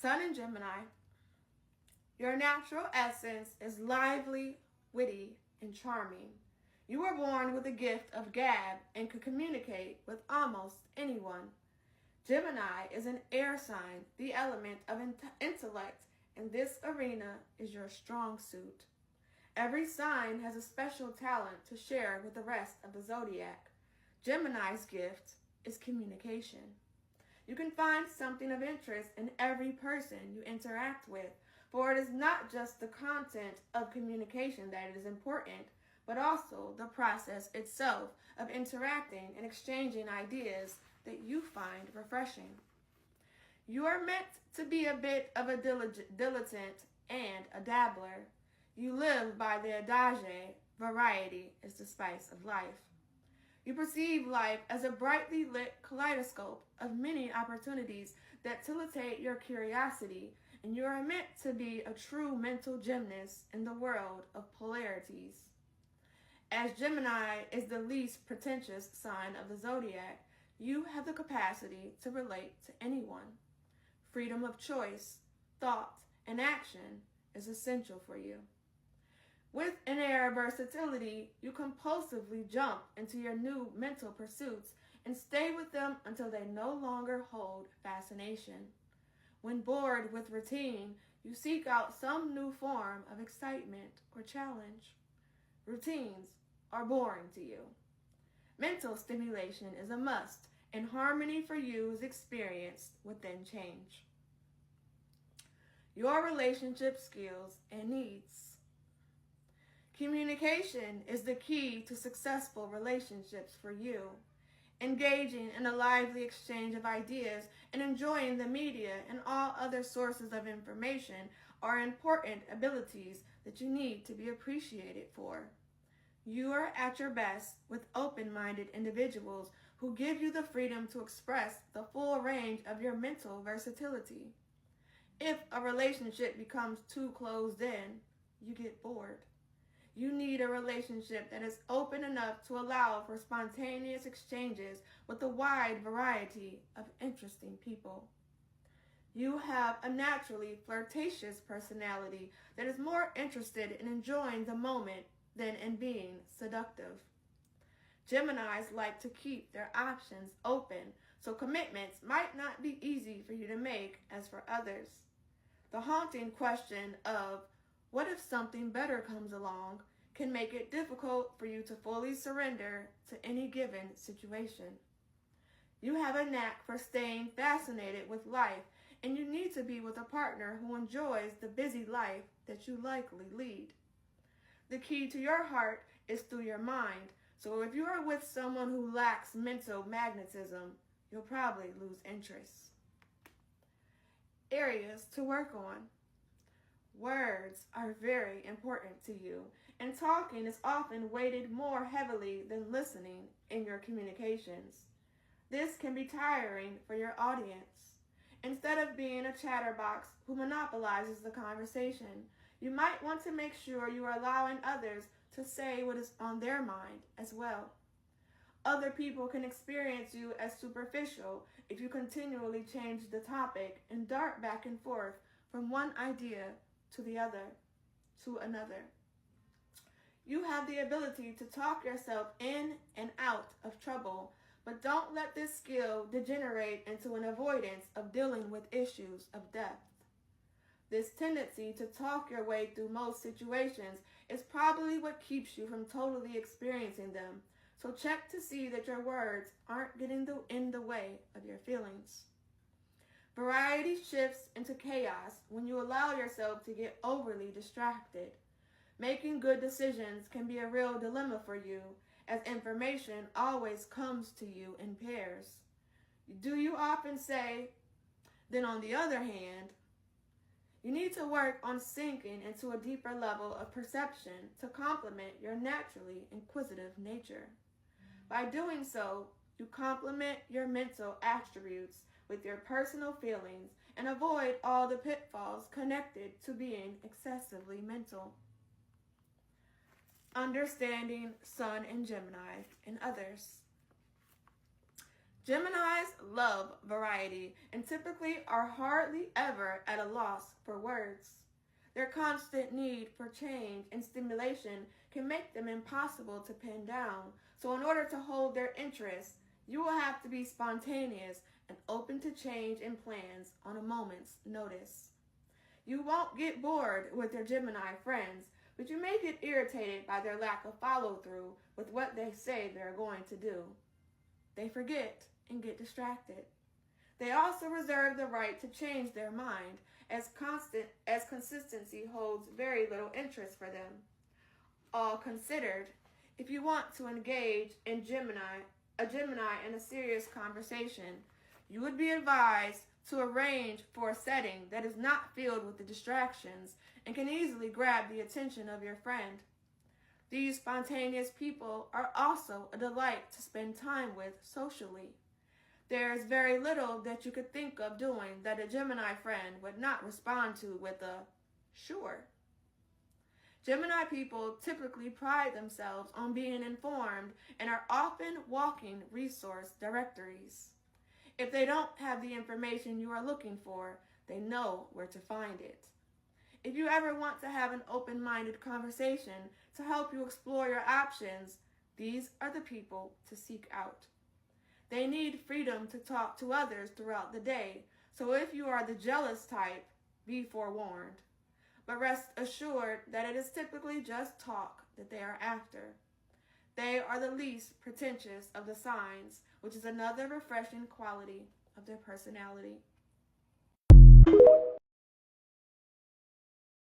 Sun in Gemini. Your natural essence is lively, witty, and charming. You were born with the gift of gab and could communicate with almost anyone. Gemini is an air sign, the element of intellect, and this arena is your strong suit. Every sign has a special talent to share with the rest of the zodiac. Gemini's gift is communication. You can find something of interest in every person you interact with, for it is not just the content of communication that is important, but also the process itself of interacting and exchanging ideas that you find refreshing. You are meant to be a bit of a dilettante and a dabbler. You live by the adage, variety is the spice of life. You perceive life as a brightly lit kaleidoscope of many opportunities that titillate your curiosity, and you are meant to be a true mental gymnast in the world of polarities. As Gemini is the least pretentious sign of the zodiac, you have the capacity to relate to anyone. Freedom of choice, thought, and action is essential for you. With an air of versatility, you compulsively jump into your new mental pursuits and stay with them until they no longer hold fascination. When bored with routine, you seek out some new form of excitement or challenge. Routines are boring to you. Mental stimulation is a must, and harmony for you is experienced within change. Your relationship skills and needs. Communication is the key to successful relationships for you. Engaging in a lively exchange of ideas and enjoying the media and all other sources of information are important abilities that you need to be appreciated for. You are at your best with open-minded individuals who give you the freedom to express the full range of your mental versatility. If a relationship becomes too closed in, you get bored. You need a relationship that is open enough to allow for spontaneous exchanges with a wide variety of interesting people. You have a naturally flirtatious personality that is more interested in enjoying the moment than in being seductive. Geminis like to keep their options open, so commitments might not be easy for you to make as for others. The haunting question of, what if something better comes along, can make it difficult for you to fully surrender to any given situation. You have a knack for staying fascinated with life, and you need to be with a partner who enjoys the busy life that you likely lead. The key to your heart is through your mind, so if you are with someone who lacks mental magnetism, you'll probably lose interest. Areas to work on. Words are very important to you, and talking is often weighted more heavily than listening in your communications. This can be tiring for your audience. Instead of being a chatterbox who monopolizes the conversation, you might want to make sure you are allowing others to say what is on their mind as well. Other people can experience you as superficial if you continually change the topic and dart back and forth from one idea to another. You have the ability to talk yourself in and out of trouble, but don't let this skill degenerate into an avoidance of dealing with issues of depth. This tendency to talk your way through most situations is probably what keeps you from totally experiencing them, so check to see that your words aren't getting in the way of your feelings. Variety shifts into chaos when you allow yourself to get overly distracted. Making good decisions can be a real dilemma for you, as information always comes to you in pairs. Do you often say, then on the other hand? You need to work on sinking into a deeper level of perception to complement your naturally inquisitive nature. By doing so, you complement your mental attributes with your personal feelings and avoid all the pitfalls connected to being excessively mental. Understanding Sun and Gemini and others. Geminis love variety and typically are hardly ever at a loss for words. Their constant need for change and stimulation can make them impossible to pin down, so in order to hold their interest, you will have to be spontaneous and open to change and plans on a moment's notice. You won't get bored with your Gemini friends, but you may get irritated by their lack of follow-through with what they say they're going to do. They forget and get distracted. They also reserve the right to change their mind, as consistency holds very little interest for them. All considered, if you want to engage a Gemini in a serious conversation, you would be advised to arrange for a setting that is not filled with the distractions and can easily grab the attention of your friend. These spontaneous people are also a delight to spend time with socially. There is very little that you could think of doing that a Gemini friend would not respond to with a sure. Gemini people typically pride themselves on being informed and are often walking resource directories. If they don't have the information you are looking for, they know where to find it. If you ever want to have an open-minded conversation to help you explore your options, these are the people to seek out. They need freedom to talk to others throughout the day, so if you are the jealous type, be forewarned. But rest assured that it is typically just talk that they are after. They are the least pretentious of the signs, which is another refreshing quality of their personality.